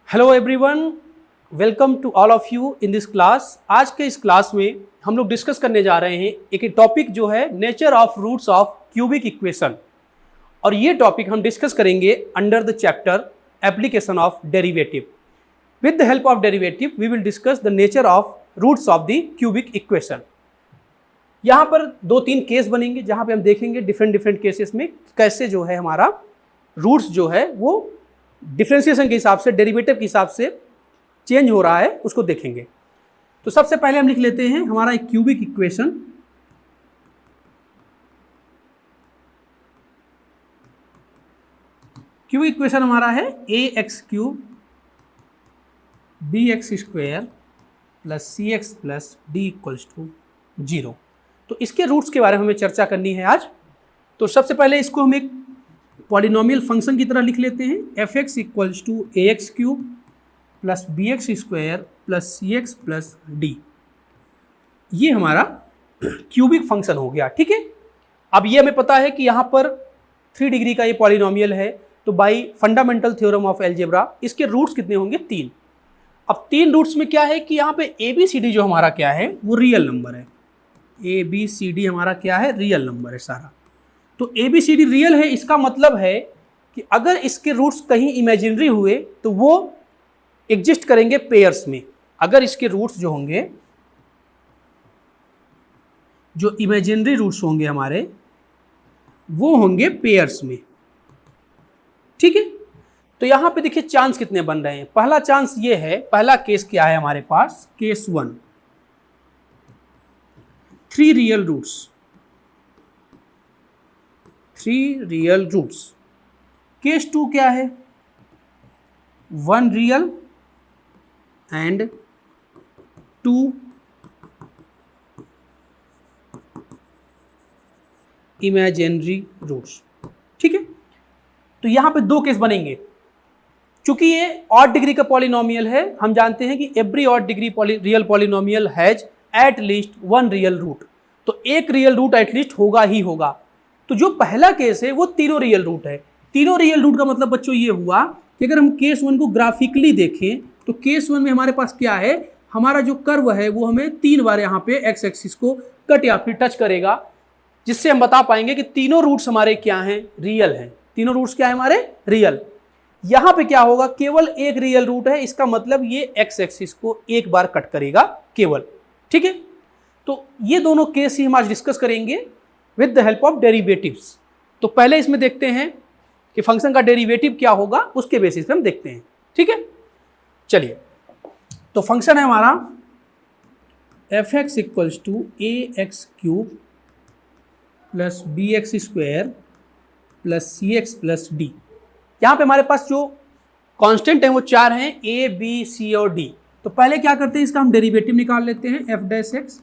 Hello everyone, welcome to all of you in this class. आज के इस class में हम लोग डिस्कस करने जा रहे हैं एक टॉपिक जो है nature of roots of cubic equation. और ये टॉपिक हम डिस्कस करेंगे under the chapter application of derivative. With the help of derivative we will discuss the nature of roots of the cubic equation. यहाँ पर दो तीन केस बनेंगे जहाँ पे हम देखेंगे डिफरेंट केसेस में कैसे जो है हमारा रूट्स जो है वो डिफरेंशिएशन के हिसाब से, डेरिवेटिव के हिसाब से चेंज हो रहा है, उसको देखेंगे। तो सबसे पहले हम लिख लेते हैं हमारा एक क्यूबिक इक्वेशन। क्यूबिक इक्वेशन हमारा है A x cube B x square plus C x plus D equals to 0। तो इसके रूट्स के बारे में हमें चर्चा करनी है आज। तो सबसे पहले इसको हम एक पॉलिनोमियल फंक्शन की तरह लिख लेते हैं। F x equals to a x cube plus b x square plus C x plus d. ये हमारा क्यूबिक फंक्शन हो गया, ठीक है। अब ये हमें पता है कि यहाँ पर 3 डिग्री का ये पॉलिनोमियल है, तो by fundamental theorem of algebra इसके रूट्स कितने होंगे? 3। अब 3 रूट्स में क्या है कि यहाँ पे ए बी सी डी जो हमारा क्या है वो रियल नंबर है। ए बी सी डी हमारा क्या है? रियल नंबर है सारा। तो a b c d real है, इसका मतलब है कि अगर इसके रूट्स कहीं इमेजिनरी हुए तो वो एग्जिस्ट करेंगे पेयर्स में। अगर इसके रूट्स जो होंगे, जो इमेजिनरी रूट्स होंगे हमारे, वो होंगे पेयर्स में, ठीक है। तो यहां पे देखिए चांस कितने बन रहे हैं। पहला चांस ये है, पहला केस क्या है हमारे पास? Case 1, 3 real roots, 3 real roots. Case 2 क्या है? 1 रियल एंड 2 इमेजिनरी रूट्स, ठीक है। तो यहां पे 2 केस बनेंगे। चूंकि ये ऑड डिग्री का पॉलिनोमियल है, हम जानते हैं कि every odd degree real polynomial has at least 1 real root. तो एक रियल रूट एटलीस्ट होगा ही होगा। तो जो पहला केस है वो तीनों रियल रूट है। तीनों रियल रूट का मतलब बच्चों ये हुआ कि अगर हम केस 1 को ग्राफिकली देखें तो केस 1 में हमारे पास क्या है? हमारा जो कर्व है वो हमें 3 बार यहाँ पे एक्स एक्सिस को कट या फिर टच करेगा, जिससे हम बता पाएंगे कि तीनों रूट्स हमारे क्या हैं? रियल हैं। तीनों रूट्स क्या है हमारे? रियल। यहाँ पे क्या होगा? केवल एक रियल रूट है, इसका मतलब ये एक्स एक्सिस को एक बार कट करेगा केवल, ठीक है। तो ये दोनों केस ही हम आज डिस्कस करेंगे with the help of derivatives. तो पहले इसमें देखते हैं कि फंक्शन का डेरिवेटिव क्या होगा, उसके बेसिस पे हम देखते हैं, ठीक है। चलिए, तो फंक्शन है हमारा f x equals to a x cube plus b x square plus C x plus d. यहाँ पे हमारे पास जो कांस्टेंट है वो 4 हैं, ए बी सी और डी। तो पहले क्या करते हैं, इसका हम डेरिवेटिव निकाल लेते हैं। एफ डैश एक्स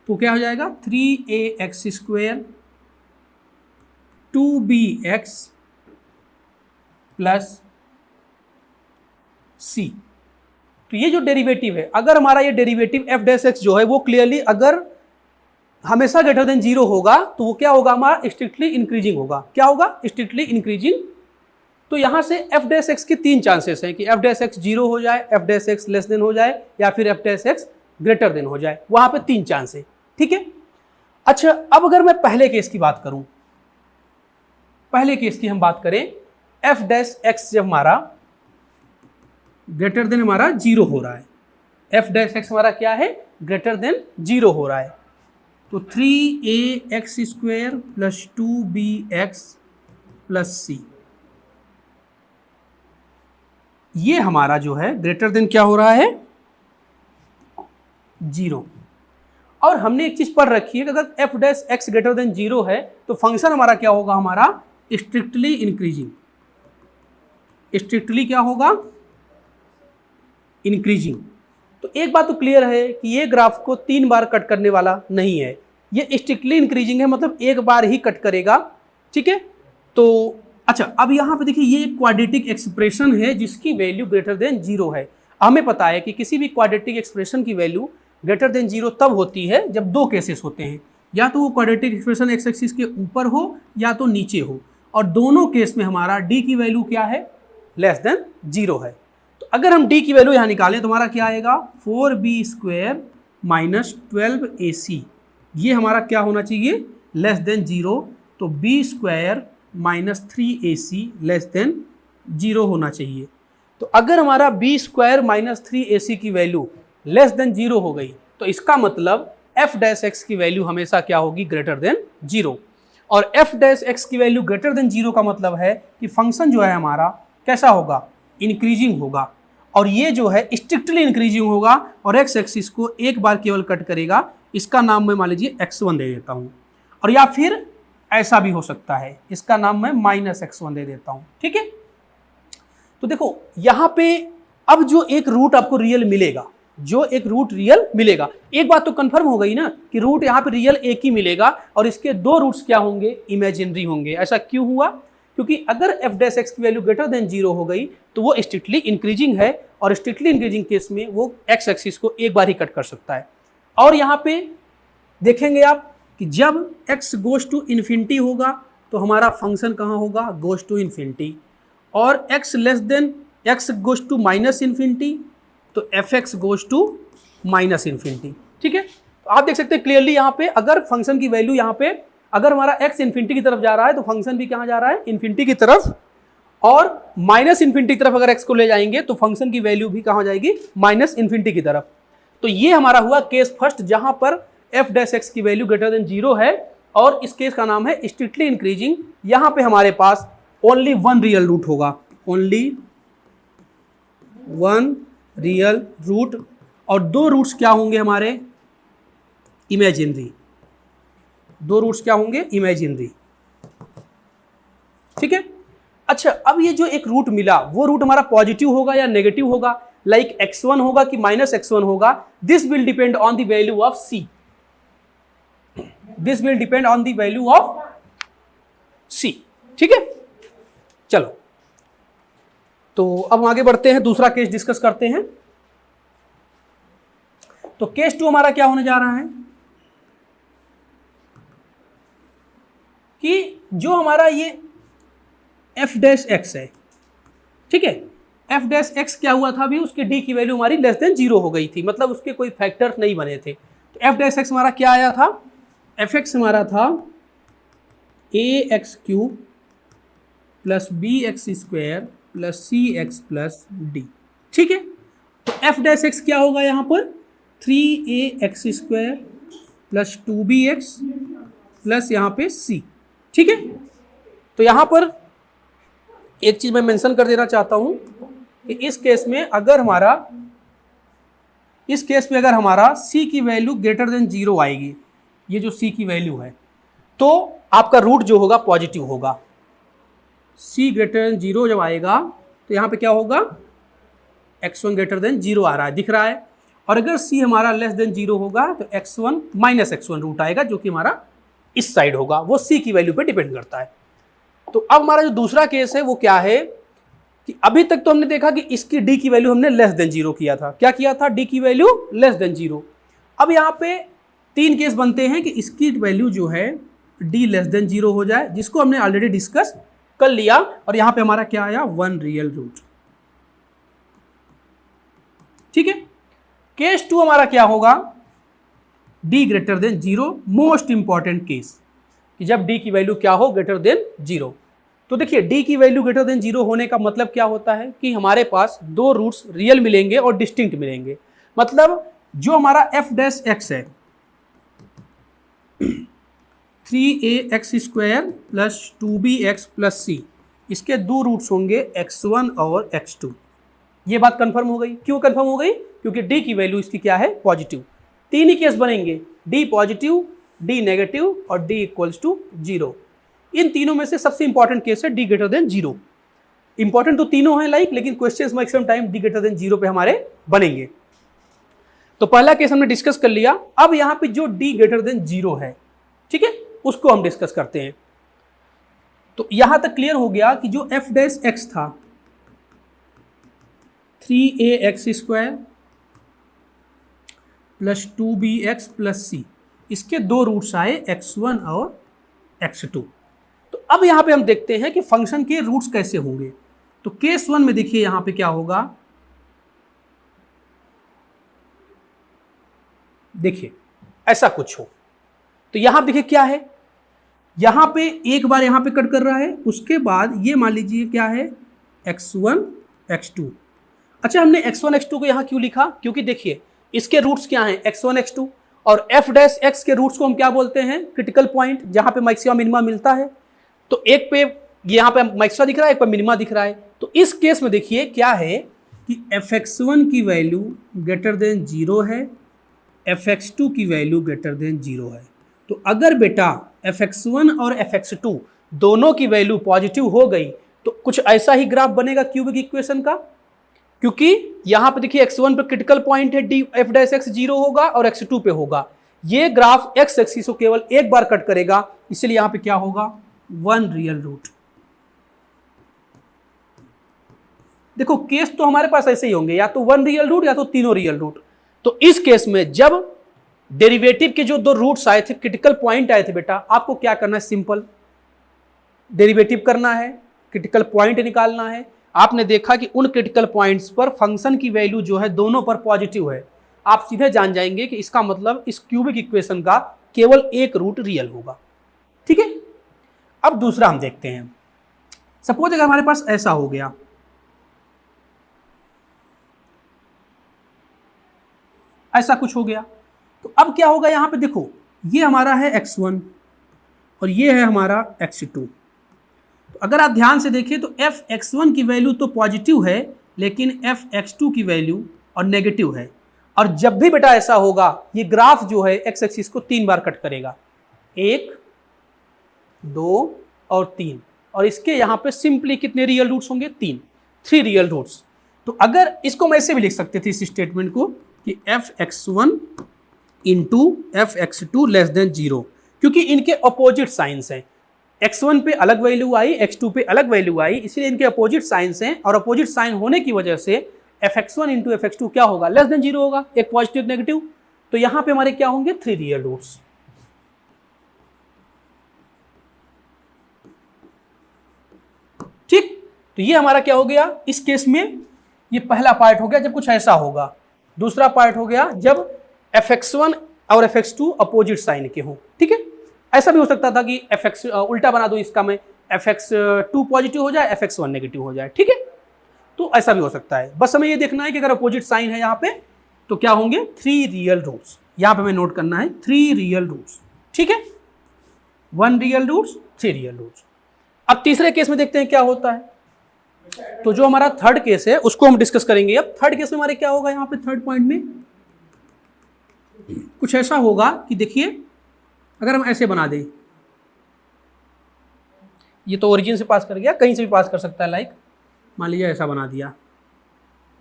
तो क्या हो जाएगा? 3ax स्क्वायर 2bx प्लस सी। तो ये जो डेरिवेटिव है, अगर हमारा ये डेरिवेटिव एफ डैश एक्स जो है वो क्लियरली अगर हमेशा ग्रेटर देन 0 होगा तो वो क्या होगा? हमारा स्ट्रिक्टली इंक्रीजिंग होगा। क्या होगा? Strictly increasing. तो यहां से एफ डैश एक्स के 3 चांसेस हैं कि एफ डैश एक्स 0 हो जाए, F dash x less than हो जाए, या फिर F dash x greater than हो जाए। वहां पे 3 चांस है, ठीक है। अच्छा, अब अगर मैं पहले केस की बात करूं, पहले केस की हम बात करें, एफ डैश एक्स जब हमारा ग्रेटर देन हमारा 0 हो रहा है, एफ डैश एक्स हमारा क्या है? ग्रेटर देन 0 हो रहा है। तो 3ax square plus 2bx plus सी, ये हमारा जो है ग्रेटर देन क्या हो रहा है? 0। और हमने एक चीज पढ़ रखी है कि अगर F dash x greater than 0 है तो फंक्शन हमारा क्या होगा? हमारा स्ट्रिक्टली इंक्रीजिंग। स्ट्रिक्टली क्या होगा? इंक्रीजिंग। तो एक बात तो क्लियर है कि ये ग्राफ को 3 बार कट करने वाला नहीं है, ये स्ट्रिक्टली इंक्रीजिंग है, मतलब एक बार ही कट करेगा, ठीक है। तो अच्छा, अब यहाँ पे देखिए ये एक क्वाड्रेटिक एक्सप्रेशन है जिसकी वैल्यू ग्रेटर देन 0 है। हमें पता है कि किसी भी क्वाड्रेटिक एक्सप्रेशन की वैल्यू ग्रेटर देन 0 तब होती है जब 2 केसेस होते हैं, या तो वो क्वाड्रेटिक एक्सप्रेशन एक्स एक्सिस के ऊपर हो या तो नीचे हो, और दोनों केस में हमारा डी की वैल्यू क्या है? लेस देन 0 है। तो तो अगर हम d की वैल्यू यहाँ निकालें तो हमारा क्या आएगा 4b² माइनस 12ac, ये हमारा क्या होना चाहिए लेस देन 0, तो b² minus 3ac less than 0 होना चाहिए। तो अगर हमारा b² माइनस 3ac की वैल्यू लेस देन 0 हो गई तो इसका मतलब f डैश x की वैल्यू हमेशा क्या होगी ग्रेटर देन 0, और f डैश x की वैल्यू ग्रेटर देन 0 का मतलब है कि फंक्शन जो है हमारा कैसा होगा इंक्रीजिंग होगा, और ये जो है स्ट्रिक्टली इंक्रीजिंग होगा और x एक्सिस को एक बार केवल कट करेगा, इसका नाम मैं मान लीजिए x1 दे देता हूँ, और या फिर ऐसा भी हो सकता है इसका नाम मैं माइनस x1 दे देता हूँ। ठीक है, तो देखो यहाँ पे अब जो एक रूट आपको रियल मिलेगा, जो एक रूट रियल मिलेगा, एक बात तो कंफर्म हो गई ना कि रूट यहाँ पे रियल एक ही मिलेगा और इसके दो रूट्स क्या होंगे इमेजिनरी होंगे। ऐसा क्यों हुआ, क्योंकि अगर f डैश x की वैल्यू ग्रेटर देन 0 हो गई तो वो स्ट्रिक्टली इंक्रीजिंग है, और स्ट्रिक्टली इंक्रीजिंग केस में वो x एक्सिस को एक बार ही कट कर सकता है। और यहाँ पे देखेंगे आप कि जब x गोज टू इन्फिनिटी होगा तो हमारा फंक्शन कहाँ होगा गोज टू इन्फिनिटी, और x less than x goes to minus infinity तो fx goes to minus infinity. ठीक है, तो आप देख सकते हैं क्लियरली यहाँ पे अगर फंक्शन की वैल्यू यहाँ पे अगर हमारा x इन्फिनिटी की तरफ जा रहा है तो फंक्शन भी कहाँ जा रहा है इन्फिनिटी की तरफ, और माइनस इन्फिनिटी की तरफ अगर x को ले जाएंगे तो फंक्शन की वैल्यू भी कहाँ जाएगी माइनस इन्फिनिटी की तरफ। तो ये हमारा हुआ केस फर्स्ट जहां पर f डैश x की वैल्यू ग्रेटर देन 0 है, और इस केस का नाम है स्ट्रिक्टली इंक्रीजिंग। यहां पे हमारे पास ओनली वन रियल रूट होगा, ओनली वन रियल रूट, और दो रूट्स क्या होंगे हमारे इमेजिनरी, दो रूट्स क्या होंगे इमेजिनरी। ठीक है, अच्छा अब ये जो एक रूट मिला वो रूट हमारा पॉजिटिव होगा या नेगेटिव होगा, लाइक x1 होगा कि माइनस x1 होगा, this will depend on the value of c, this will depend on the value of c। ठीक है, चलो तो अब हम आगे बढ़ते हैं, दूसरा केस डिस्कस करते हैं। तो केस 2 हमारा क्या होने जा रहा है कि जो हमारा ये f डैश x है, ठीक है, f डैश x क्या हुआ था अभी उसके d की वैल्यू हमारी लेस देन 0 हो गई थी, मतलब उसके कोई फैक्टर्स नहीं बने थे। तो f डैश x हमारा क्या आया था, fx हमारा था ax³ plus bx² plus cx plus d। ठीक है, तो f डैश x क्या होगा यहाँ पर 3ax² प्लस 2bx प्लस यहाँ पे c। ठीक है, तो यहाँ पर एक चीज मैं मेंशन कर देना चाहता हूं कि इस केस में अगर हमारा c की वैल्यू ग्रेटर देन 0 आएगी, ये जो c की वैल्यू है, तो आपका रूट जो होगा पॉजिटिव होगा। c ग्रेटर देन 0 जब आएगा तो यहाँ पे क्या होगा x1 ग्रेटर देन 0 आ रहा है, दिख रहा है, और अगर c हमारा लेस देन 0 होगा तो x1 माइनस x1 रूट आएगा जो कि हमारा इस साइड होगा, वो c की वैल्यू पे डिपेंड करता है। तो अब हमारा जो दूसरा केस है वो क्या है कि अभी तक तो हमने देखा कि इसकी d की वैल्यू हमने लेस देन 0 किया था, क्या किया था d की वैल्यू लेस देन 0। अब यहाँ पे तीन केस बनते हैं कि इसकी वैल्यू जो है d लेस देन 0 हो जाए, जिसको हमने ऑलरेडी डिस्कस कर लिया, और यहाँ पे हमारा क्या आया वन रियल रूट। ठीक है, केस 2 हमारा क्या होगा d greater than 0, most important case कि जब d की वैल्यू क्या हो ग्रेटर देन 0। तो देखिए d की वैल्यू ग्रेटर देन 0 होने का मतलब क्या होता है कि हमारे पास दो रूट्स रियल मिलेंगे और डिस्टिंक्ट मिलेंगे। मतलब जो हमारा f डैश x है 3ax² plus 2bx plus c, इसके दो रूट्स होंगे x1 और x2। ये बात कंफर्म हो गई, क्यों कंफर्म हो गई, क्योंकि d की वैल्यू इसकी क्या है पॉजिटिव। तीन ही केस बनेंगे, d पॉजिटिव, d नेगेटिव और d इक्वल्स टू 0। इन तीनों में से सबसे इंपॉर्टेंट केस है d ग्रेटर देन 0। इंपॉर्टेंट तो तीनों हैं लाइक, लेकिन questions maximum time d greater than 0 पे हमारे बनेंगे। तो पहला केस हमने डिस्कस कर लिया। अब यहाँ पे जो d ग्रेटर देन 0 है, ठीक है, उसको हम डिस्कस करते हैं। तो यहां तक क्लियर हो गया कि जो f डैश x था 3ax² plus 2bx plus c, इसके दो रूट्स आए x1 और x2। तो अब यहाँ पे हम देखते हैं कि फंक्शन के रूट्स कैसे होंगे। तो केस 1 में देखिए यहाँ पे क्या होगा देखिए ऐसा कुछ हो तो यहां देखिए क्या है, यहां पे एक बार यहां पे कट कर रहा है, उसके बाद ये मान लीजिए क्या है x1 x2। अच्छा हमने x1 x2 को यहां क्यों लिखा, क्योंकि देखिए इसके रूट्स क्या हैं x1 x2 और f डैश x के रूट्स को हम क्या बोलते हैं, क्रिटिकल पॉइंट, जहां पे मैक्सिमा मिनिमा मिलता है। तो एक पे यहां पे मैक्सिमा दिख रहा है, एक पे मिनिमा दिख रहा है। तो इस केस में देखिए क्या है कि fx1 की वैल्यू ग्रेटर देन 0 है, fx2 की वैल्यू ग्रेटर देन 0 है। तो अगर बेटा fx1 और fx2 दोनों की वैल्यू पॉजिटिव हो गई तो कुछ ऐसा ही ग्राफ बनेगा क्यूबिक इक्वेशन का, क्योंकि यहां पे देखिए x1 पे क्रिटिकल पॉइंट है, डी एफ डैश एक्स 0 होगा और x2 पे होगा। ये ग्राफ x एक्सिस को केवल एक बार कट करेगा, इसलिए यहां पे क्या होगा 1 रियल रूट। देखो केस तो हमारे पास ऐसे ही होंगे, या तो 1 रियल रूट या तो तीनों रियल रूट। तो इस केस में जब डेरिवेटिव के जो दो रूट्स आए थे, क्रिटिकल पॉइंट आए थे बेटा, आपको क्या करना है, सिंपल डेरिवेटिव करना है, क्रिटिकल पॉइंट निकालना है। आपने देखा कि उन क्रिटिकल पॉइंट्स पर फंक्शन की वैल्यू जो है दोनों पर पॉजिटिव है, आप सीधे जान जाएंगे कि इसका मतलब इस क्यूबिक इक्वेशन का केवल एक रूट रियल होगा। ठीक है, अब दूसरा हम देखते हैं। सपोज अगर हमारे पास ऐसा हो गया, ऐसा कुछ हो गया, तो अब क्या होगा, यहां पे देखो ये हमारा है x1 और ये है हमारा x2। तो अगर आप ध्यान से देखिए तो fx1 की वैल्यू तो पॉजिटिव है, लेकिन fx2 की वैल्यू और नेगेटिव है। और जब भी बेटा ऐसा होगा, ये ग्राफ जो है x एक्सिस को 3 बार कट करेगा, 1 2 और 3, और इसके यहां पे सिंपली कितने रियल रूट्स होंगे, 3 रियल रूट्स। तो अगर इसको मैं ऐसे भी लिख सकते थे इस स्टेटमेंट को कि fx1 into fx2 less than 0, क्योंकि इनके अपोजिट साइंस हैं। x1 पे अलग वैल्यू आई, x2 पे अलग वैल्यू आई, इसलिए इनके अपोजिट साइंस हैं, और अपोजिट साइन होने की वजह से fx1 इंटू fx2 क्या होगा, लेस देन 0 होगा, एक पॉजिटिव नेगेटिव। तो यहां पे हमारे क्या होंगे, 3 रियल रूट्स। ठीक, तो ये हमारा क्या हो गया, इस केस में ये पहला पार्ट हो गया जब कुछ ऐसा होगा। दूसरा पार्ट हो गया जब fx1 और fx2 अपोजिट साइन के हों। ठीक है, ऐसा भी हो सकता था कि fx उल्टा बना दो इसका, मैं fx2 पॉजिटिव हो जाए, fx1 नेगेटिव हो जाए। ठीक है, तो ऐसा भी हो सकता है। बस हमें ये देखना है कि अगर अपोजिट साइन है यहाँ पे तो क्या होंगे, 3 रियल रूट्स। यहां पे हमें नोट करना है 3 रियल रूट्स। ठीक है, 1 रियल रूट्स, 3 रियल रूट्स। अब तीसरे केस में देखते हैं क्या होता है। तो जो हमारा थर्ड केस है उसको हम डिस्कस करेंगे। अब थर्ड केस में हमारे क्या होगा, यहाँ पे थर्ड पॉइंट में कुछ ऐसा होगा कि देखिए अगर हम ऐसे बना दें, ये तो ओरिजिन से पास कर गया, कहीं से भी पास कर सकता है, लाइक मान लीजिए ऐसा बना दिया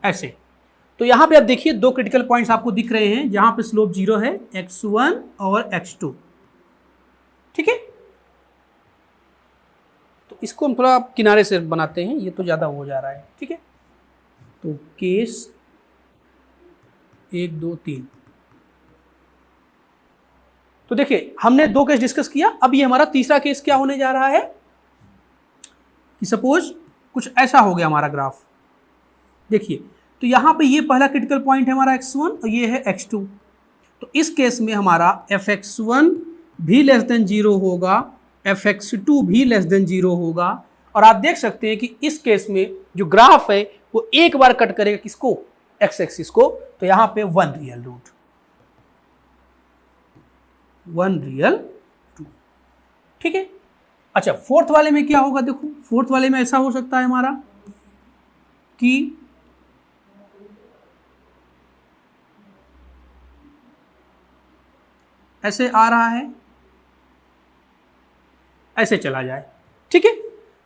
ऐसे। तो यहाँ पे आप देखिए दो क्रिटिकल पॉइंट्स आपको दिख रहे हैं जहां पे स्लोप 0 है, x1 और x2। ठीक है, तो इसको हम थोड़ा किनारे से बनाते हैं, ये तो ज़्यादा हो जा रहा है। ठीक है, तो केस 1 2 3। तो देखिए हमने 2 केस डिस्कस किया, अब ये हमारा तीसरा केस क्या होने जा रहा है कि सपोज कुछ ऐसा हो गया हमारा ग्राफ। देखिए तो यहां पे ये पहला क्रिटिकल पॉइंट है हमारा x1 और ये है x2। तो इस केस में हमारा fx1 भी लेस देन 0 होगा, fx2 भी लेस देन 0 होगा। और आप देख सकते हैं कि इस केस में जो ग्राफ है वो एक बार कट करेगा किसको, x एक्सिस को। तो यहां पे 1 रियल रूट, 1 रियल रूट। ठीक है, अच्छा फोर्थ वाले में क्या होगा, देखो फोर्थ वाले में ऐसा हो सकता है हमारा कि ऐसे आ रहा है, ऐसे चला जाए। ठीक है,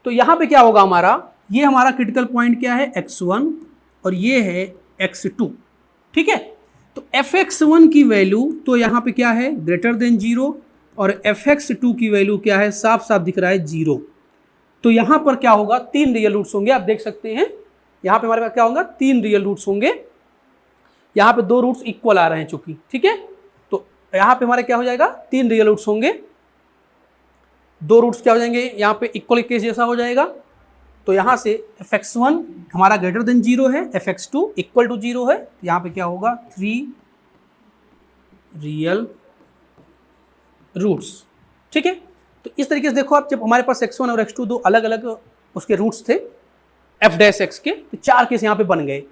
तो यहां पे क्या होगा हमारा, ये हमारा क्रिटिकल पॉइंट क्या है, x1 और ये है x2। ठीक है, तो fx1 की वैल्यू तो यहां पे क्या है, ग्रेटर देन 0, और fx2 की वैल्यू क्या है, साफ साफ दिख रहा है 0। तो यहां पर क्या होगा, 3 रियल रूट्स होंगे। आप देख सकते हैं यहां पे हमारे पास क्या होगा, 3 रियल रूट्स होंगे। यहां पे 2 रूट्स इक्वल आ रहे हैं चूंकि। ठीक है, तो यहां पे हमारे क्या हो जाएगा, 3 रियल रूट्स होंगे, 2 रूट्स क्या हो जाएंगे, यहां पे इक्वल केस जैसा हो जाएगा। तो यहां से fx1 हमारा ग्रेटर देन 0 है, fx2 इक्वल टू 0 है। यहां पे क्या होगा, 3 रियल रूट्स। ठीक है, तो इस तरीके से देखो आप, जब हमारे पास x1 और x2 दो अलग अलग उसके रूट्स थे f डैश x के, तो 4 केस यहाँ पे बन गए।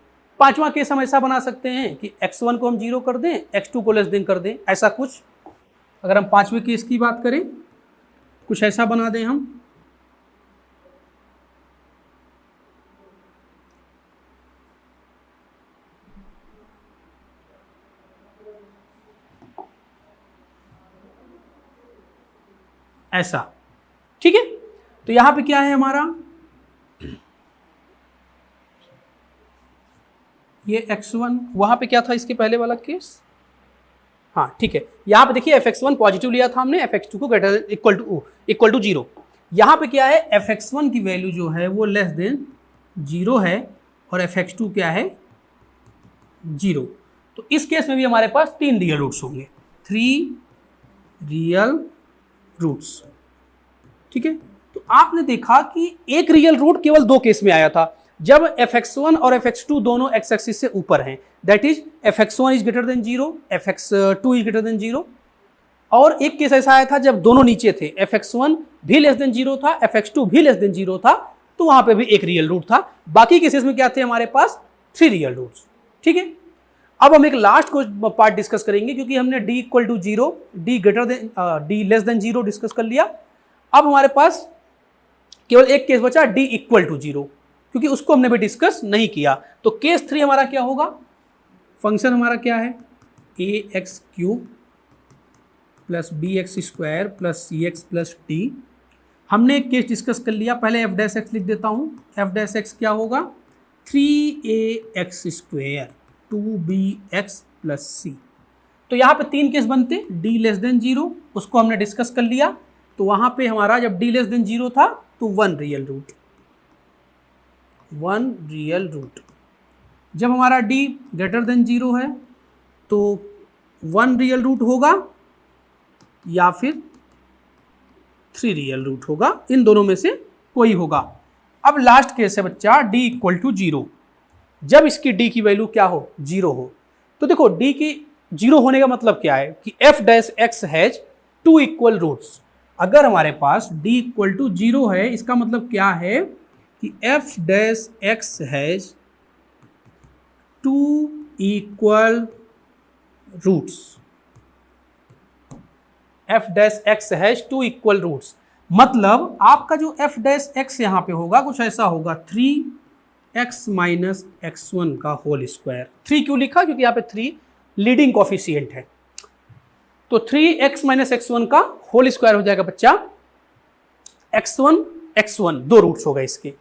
5वां केस हम ऐसा बना सकते हैं कि x1 को हम 0 कर दें, x2 को लेस देन कर दें, ऐसा कुछ। अगर हम 5वें केस की बात करें, कुछ ऐसा बना दें हम, ऐसा। ठीक है, तो यहां पे क्या है हमारा, ये x1, वहां पे क्या था इसके पहले वाला केस, हाँ ठीक है, यहां पे देखिए fx1 पॉजिटिव लिया था हमने, fx2 को ग्रेटर इक्वल टू 0। यहां पे क्या है, fx1 की वैल्यू जो है वो लेस देन 0 है और fx2 क्या है 0। तो इस केस में भी हमारे पास 3 रियल रूट्स होंगे, 3 रियल रूट्स। ठीक है, तो आपने देखा कि एक रियल रूट केवल 2 केस में आया था, जब fx1 और fx2 दोनों x एक्सिस से ऊपर हैं, that is fx1 is greater than 0, fx2 is greater than 0। और एक केस ऐसा आया था जब दोनों नीचे थे, fx1 भी लेस देन 0 था, fx2 भी लेस देन 0 था, तो वहां पे भी एक रियल रूट था। बाकी केसेस में क्या थे हमारे पास, 3 रियल रूट्स। ठीक है, अब हम एक लास्ट को पार्ट डिस्कस करेंगे, क्योंकि हमने d equal to 0, d less than 0 discuss कर लिया। अब हमारे पास केवल एक केस बचा, d इक्वल टू 0, क्योंकि उसको हमने भी डिस्कस नहीं किया। तो केस 3 हमारा क्या होगा, फंक्शन हमारा क्या है, ax cube plus bx square plus cx plus d। हमने एक केस डिस्कस कर लिया, पहले f डैश x लिख देता हूं, f डैश x क्या होगा, 3ax square 2bx plus c। तो यहाँ पे 3 केस बनते, d लेस देन 0, उसको हमने डिस्कस कर लिया। तो वहां पे हमारा जब d लेस देन 0 था तो 1 रियल रूट, 1 रियल रूट। जब हमारा d ग्रेटर देन 0 है तो 1 रियल रूट होगा या फिर 3 रियल रूट होगा, इन दोनों में से कोई होगा। अब लास्ट केस है बच्चा, d इक्वल टू 0, जब इसकी d की वैल्यू क्या हो, 0 हो। तो देखो d की 0 होने का मतलब क्या है कि f dash x has 2 equal roots. अगर हमारे पास d इक्वल टू 0 है, इसका मतलब क्या है कि f dash x has 2 equal roots, f dash x has 2 equal roots. मतलब आपका जो f डैश x यहां पे होगा कुछ ऐसा होगा, 3x माइनस x1 का होल स्क्वायर। 3 क्यों लिखा, क्योंकि यहाँ पे 3 लीडिंग कोफिशिएंट है, तो 3x माइनस x1 का होल स्क्वायर हो जाएगा बच्चा x1 2 रूट्स हो गए इसके।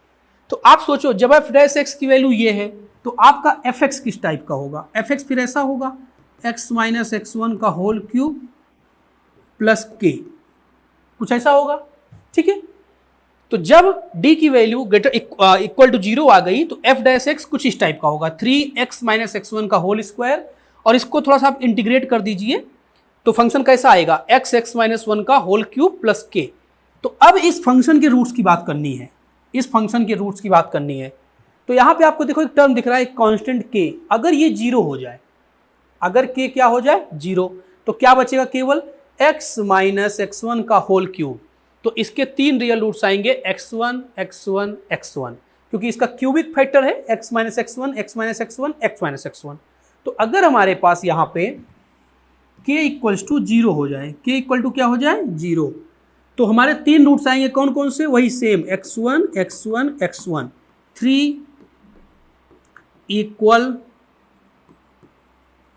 तो आप सोचो जब f डैश x की वैल्यू ये है तो आपका fx किस टाइप का होगा, fx फिर ऐसा होगा x माइनस x1 का होल क्यूब प्लस k, कुछ ऐसा होगा। ठीक है, तो जब d की वैल्यू ग्रेटर इक्वल टू 0 आ गई तो f डैश x कुछ इस टाइप का होगा, 3x माइनस x1 का होल स्क्वायर, और इसको थोड़ा सा आप इंटीग्रेट कर दीजिए तो फंक्शन कैसा आएगा, x माइनस 1 का होल क्यूब प्लस k। तो अब इस फंक्शन के रूट्स की बात करनी है, इस फंक्शन के रूट्स की बात करनी है। तो यहां पे आपको देखो एक टर्म दिख रहा है, एक कांस्टेंट k, अगर ये 0 हो जाए, अगर k क्या हो जाए 0, तो क्या बचेगा, केवल x माइनस x1 का होल क्यूब। तो इसके 3 रियल रूट्स आएंगे, x1 x1 x1, क्योंकि इसका क्यूबिक फैक्टर है x minus x1 x minus x1 x minus x1। तो अगर हमारे पास यहाँ पे k इक्वल्स टू 0 हो जाए, k इक्वल टू क्या हो जाए 0, तो हमारे 3 रूट्स आएंगे, कौन कौन से, वही same x1 x1 x1, 3 equal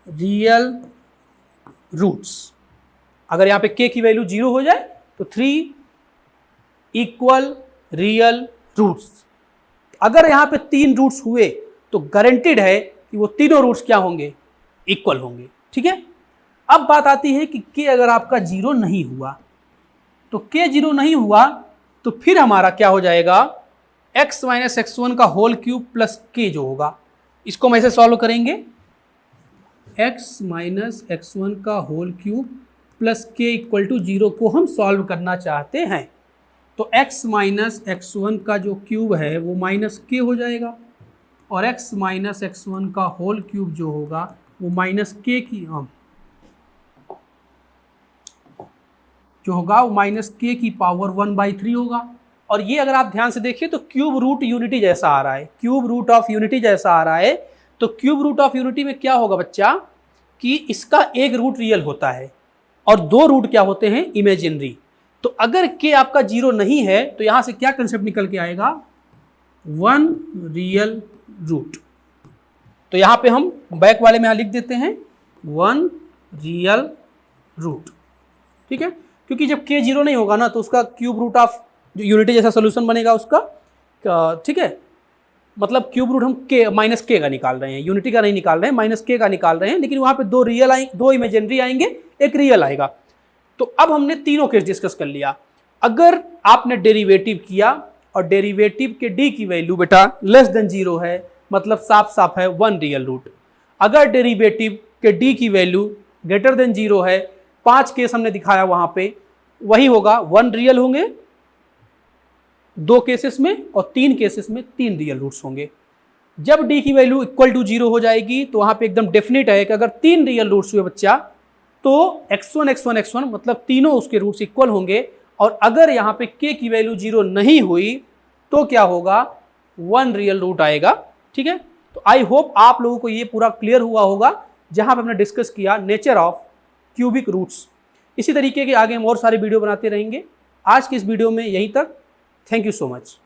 real roots. अगर यहाँ पे k की वैल्यू 0 हो जाए तो 3 इक्वल रियल रूट्स। अगर यहाँ पे 3 रूट्स हुए तो गारंटेड है कि वो तीनों रूट्स क्या होंगे, इक्वल होंगे। ठीक है, अब बात आती है कि k अगर आपका 0 नहीं हुआ, तो k 0 नहीं हुआ तो फिर हमारा क्या हो जाएगा, x माइनस x1 का होल क्यूब प्लस k जो होगा, इसको हम ऐसे सॉल्व करेंगे, x माइनस x1 का whole cube plus k equal to 0 को हम सॉल्व करना चाहते हैं। तो x माइनस x1 का जो क्यूब है वो माइनस k हो जाएगा, और x माइनस x1 का होल क्यूब जो होगा वो माइनस k की जो होगा वो -k⁻⁴ होगा। और ये अगर आप ध्यान से देखिए तो क्यूब रूट यूनिटी जैसा आ रहा है, क्यूब रूट ऑफ यूनिटी जैसा आ रहा है। तो क्यूब रूट ऑफ यूनिटी में क्या होगा बच्चा कि इसका एक रूट रियल होता है और दो रूट क्या होते हैं, इमेजिनरी। तो अगर k आपका 0 नहीं है तो यहां से क्या कंसेप्ट निकल के आएगा, 1 रियल रूट। तो यहां पे हम बैक वाले में यहां लिख देते हैं 1 रियल रूट, ठीक है। क्योंकि जब k 0 नहीं होगा ना तो उसका क्यूब रूट ऑफ जो यूनिटी जैसा सोल्यूशन बनेगा उसका, ठीक है, मतलब क्यूब रूट हम k -k का निकाल रहे हैं, यूनिटी का नहीं निकाल रहे हैं, -k का निकाल रहे हैं। लेकिन वहां पे दो रियल आएंगे, दो इमेजिनरी आएंगे, एक रियल आएगा। तो अब हमने तीनों केस डिस्कस कर लिया। अगर आपने डेरिवेटिव किया और डेरिवेटिव के d की वैल्यू बेटा लेस देन 0 है, मतलब साफ साफ है 1 रियल रूट। अगर डेरिवेटिव के d की वैल्यू ग्रेटर देन 0 है, 5 केस हमने दिखाया वहां पे, वही होगा 1 रियल होंगे 2 केसेस में, और 3 केसेस में 3 रियल रूट्स होंगे। जब d की वैल्यू इक्वल टू 0 हो जाएगी तो वहां पे एकदम डेफिनेट है कि अगर 3 रियल रूट्स हुए बच्चा तो x1 x1 x1 मतलब तीनों उसके रूट्स इक्वल होंगे। और अगर यहाँ पे k की वैल्यू 0 नहीं हुई तो क्या होगा, 1 रियल रूट आएगा, ठीक है। तो आई होप आप लोगों को ये पूरा क्लियर हुआ होगा, जहां पे हमने डिस्कस किया नेचर ऑफ क्यूबिक रूट्स। इसी तरीके के आगे हम और सारे वीडियो बनाते रहेंगे। आज की इस वीडियो में यहीं तक। Thank you so much.